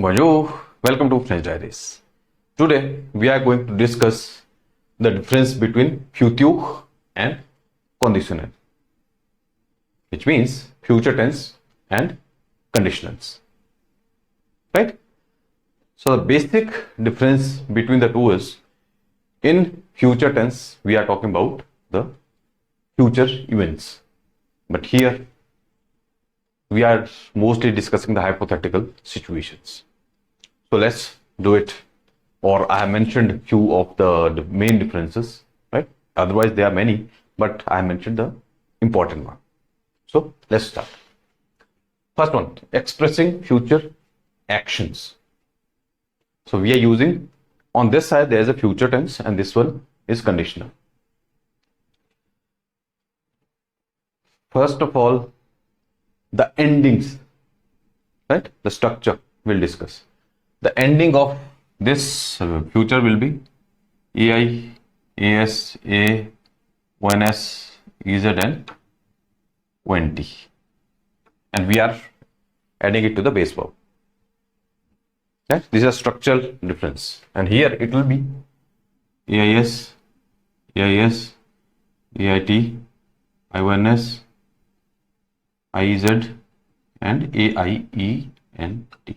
Bonjour, welcome to French Diaries. Today we are going to discuss the difference between futur and conditionnel, which means future tense and conditionals. Right? So the basic difference between the two is in future tense we are talking about the future events, but here we are mostly discussing the hypothetical situations. So let's do it. Or I have mentioned few of the main differences, right? Otherwise there are many, but I have mentioned the important one. So let's start. First one, expressing future actions. So we are using, on this side there is a future tense and this one is conditional. First of all, the endings, right? The structure we'll discuss. The ending of this future will be AI, AS, A, 1S, EZ and ONT. And we are adding it to the base verb. Okay? This is a structural difference. And here it will be AIS, AIS, AIT, I1S, IZ and AIENT.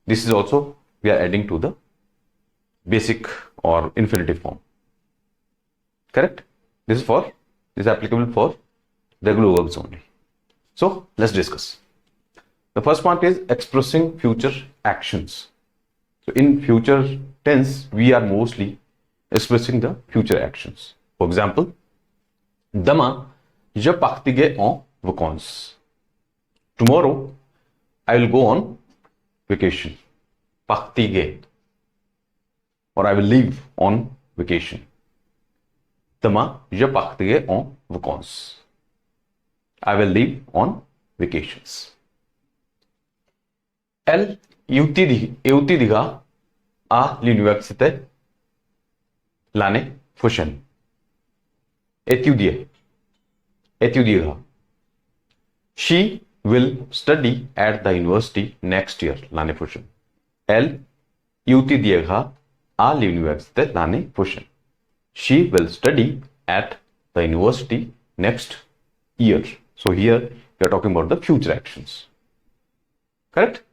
This is also we are adding to the basic or infinitive form. Correct? This is applicable for regular verbs only. So let's discuss. The first part is expressing future actions. So in future tense, we are mostly expressing the future actions. For example, demain, je partirai en vacances. Tomorrow, I will go on vacation. Partirai. Or I will leave on vacation. Demain, je partirai en vacances. I will leave on vacations. Elle étudiera à l'université l'année prochaine. Étudiera. She will study at the university next year, l'année prochaine. Elle étudiera à l'université l'année prochaine. She will study at the university next year. So here we are talking about the future actions. Correct?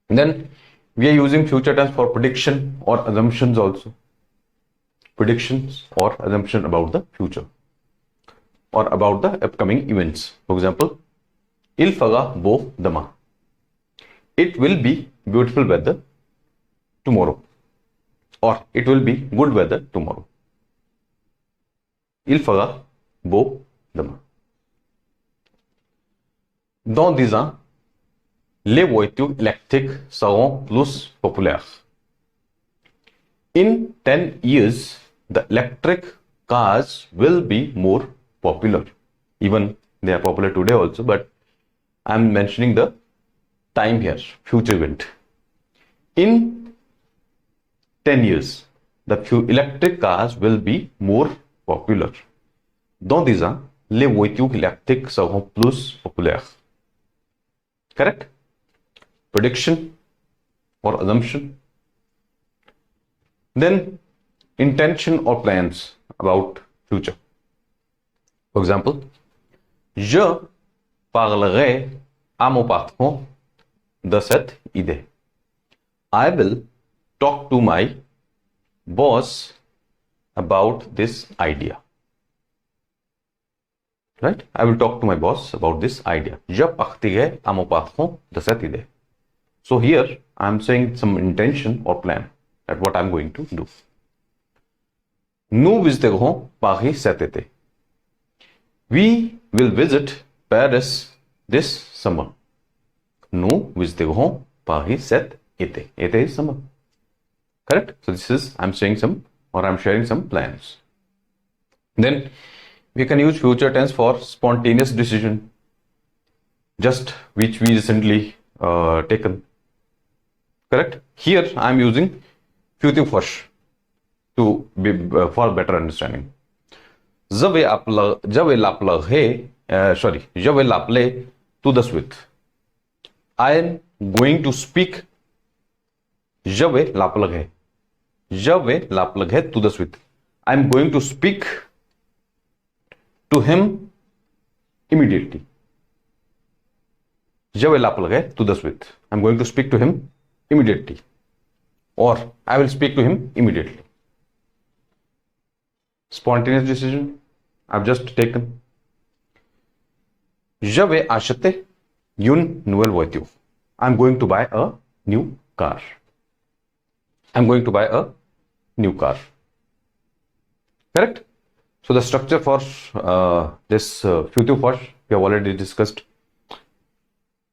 And then we are using future tense for prediction or assumptions also. Predictions or assumption about the future or about the upcoming events. For example, il fera beau demain. It will be beautiful weather tomorrow. Or it will be good weather tomorrow. Il fera beau demain. Dans 10 ans, les voitures électriques seront plus populaires. In 10 years, the electric cars will be more popular. Even they are popular today also, but I am mentioning the time here, future event. In 10 years, the electric cars will be more popular. Dans 10 ans, les voitures électriques seront plus populaires. Correct? Prediction or assumption. Then intention or plans about future. For example, je parlerai à mon patron de cette idée. I will talk to my boss about this idea. Right? I will talk to my boss about this idea. Je partirai à mon patron de cette idée. So here I am saying some intention or plan at what I am going to do. Nous visiterons Paris cet été. We will visit Paris this summer. Nous visiterons Paris cet été. Été is summer. Correct? So this is, I'm saying some, or I'm sharing some plans. Then we can use future tense for spontaneous decision, just which we recently taken. Correct? Here I am using future first to be for better understanding. Je vais l'appeler to the Smith. I am going to speak Je vais l'appeler. Je vais l'appeler tout de suite. I'm going to speak to him immediately. Je vais l'appeler tout de suite. I'm going to speak to him immediately. Or I will speak to him immediately. Spontaneous decision I've just taken. Je vais acheter une nouvelle voiture. I'm going to buy a new car. I'm going to buy a new car. Correct? So the structure for this future force we have already discussed.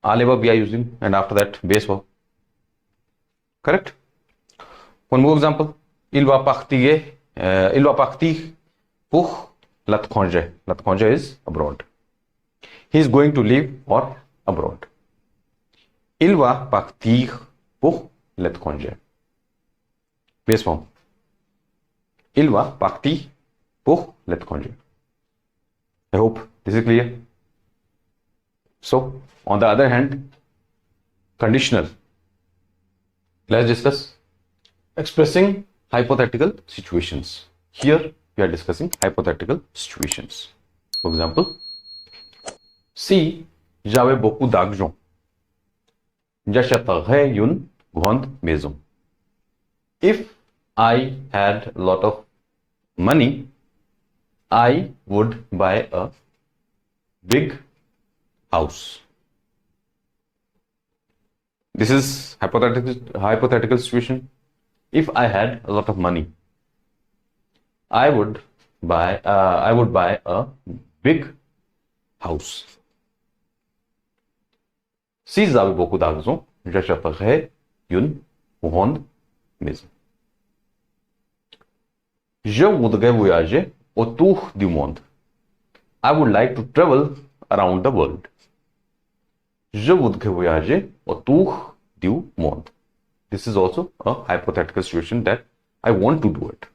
Alle verb we are using, and after that base verb. Correct? One more example. Il va partir pour l'étranger. L'étranger is abroad. He is going to live or abroad. Il va partir pour l'étranger. Base form. Il va partir pour l'étranger. I hope this is clear. So, on the other hand, conditional. Let's discuss expressing hypothetical situations. Here, we are discussing hypothetical situations. For example, si j'avais beaucoup d'argent, j'achèterais une grande maison. If I had a lot of money, I would buy a big house. This is hypothetical situation. If I had a lot of money, I would buy a big house. Si j'avais beaucoup d'argent, j'achèterais une grande maison. Je voudrais voyager autour du monde. I would like to travel around the world. Je voudrais voyager autour du monde. This is also a hypothetical situation that I want to do it.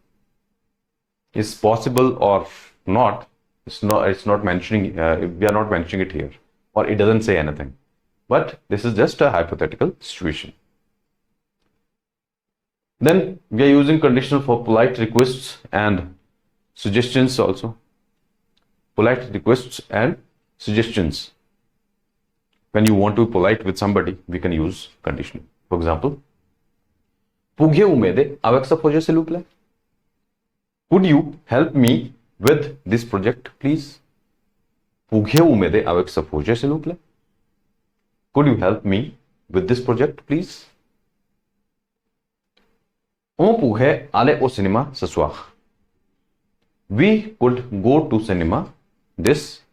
Is possible or not? It's not mentioning. We are not mentioning it here, or it doesn't say anything. But this is just a hypothetical situation. Then we are using conditional for polite requests and suggestions also. Polite requests and suggestions. When you want to be polite with somebody, we can use conditional. For example, Pouvez m'aider avec ce projet s'il vous plaît? Could you help me with this project, please? Pouvez m'aider avec ce projet s'il vous plaît? Could you help me with this project, please? On pourrait aller au cinéma ce soir. We could go to cinema this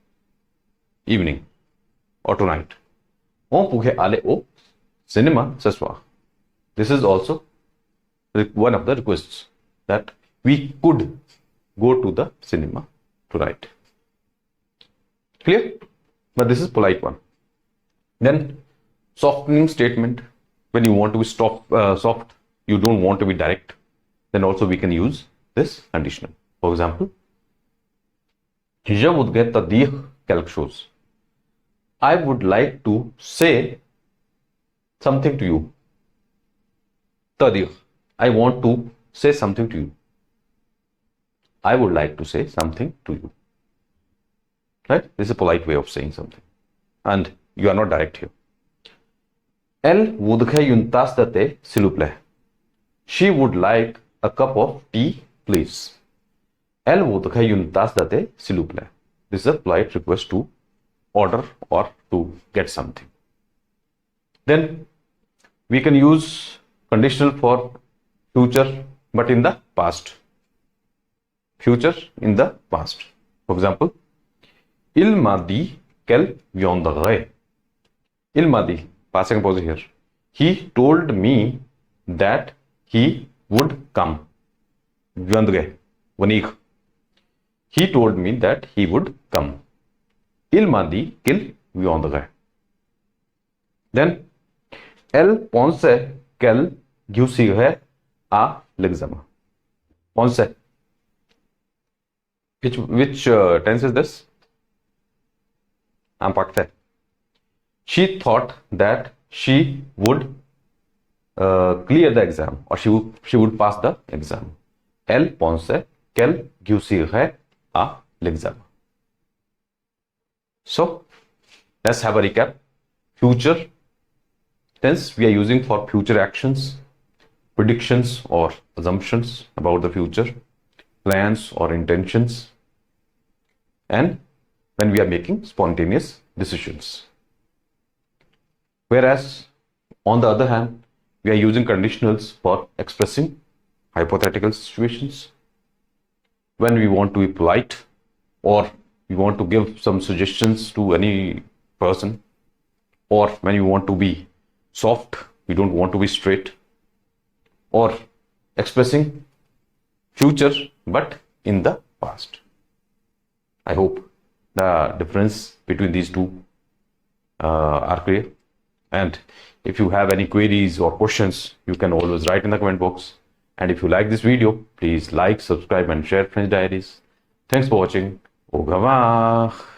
evening or tonight. On pourrait aller au cinéma ce soir. This is also one of the requests that we could go to the cinema tonight. Clear? But this is polite one. Then softening statement. When you want to be soft, you don't want to be direct, then also we can use this conditional. For example, je voudrais te dire quelque chose. I would like to say something to you. Te dire. I want to say something to you. I would like to say something to you. Right? This is a polite way of saying something. And you are not direct here. Elle voudrait une tasse de thé, s'il vous plaît. She would like a cup of tea, please. Elle voudrait une tasse de thé, s'il vous plaît. This is a polite request to order or to get something. Then we can use conditional for future, but in the past. Future in the past. For example, il m'a dit qu'elle viendrait. Il m'a dit, passing pause here. He told me that he would come. Viendrait, venir. He told me that he would come. Il m'a dit qu'il viendrait. Then, elle pensait qu'elle réussirait à l'examen. Pensait. Which tense is this? Imparfait. She thought that she would clear the exam, or she would pass the exam. Elle pense qu'elle réussirait à l'examen. So let's have a recap. Future tense we are using for future actions, predictions or assumptions about the future, plans or intentions, and when we are making spontaneous decisions. Whereas, on the other hand, we are using conditionals for expressing hypothetical situations, when we want to be polite or we want to give some suggestions to any person, or when you want to be soft, we don't want to be straight, or expressing future but in the past. I hope the difference between these two are clear. And if you have any queries or questions, you can always write in the comment box. And if you like this video, please like, subscribe, and share French Diaries. Thanks for watching. Au revoir.